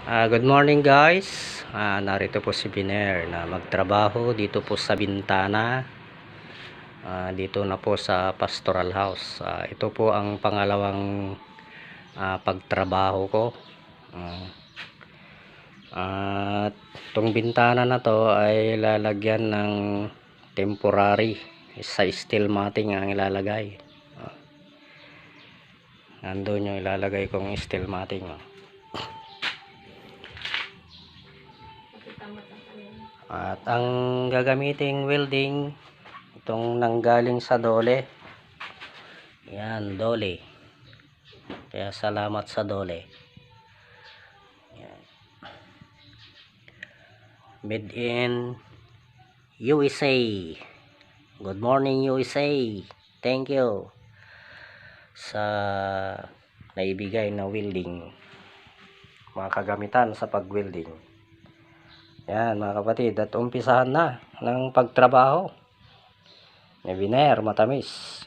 Good morning guys. Narito po si Biner na magtrabaho dito po sa bintana. Dito na po sa pastoral house. Ito po ang pangalawang pagtrabaho ko. At itong bintana na to ay lalagyan ng temporary sa steel matting ang ilalagay. Nandun yung ilalagay kong steel matting. At ang gagamiting welding, itong nanggaling sa Dole. Yan, Dole. Kaya salamat sa Dole. Yan. Made in USA. Good morning USA. Thank you sa naibigay na welding. Mga kagamitan sa pag-welding. Yan mga kapatid, at umpisahan na ng pagtrabaho. May Biner, matamis.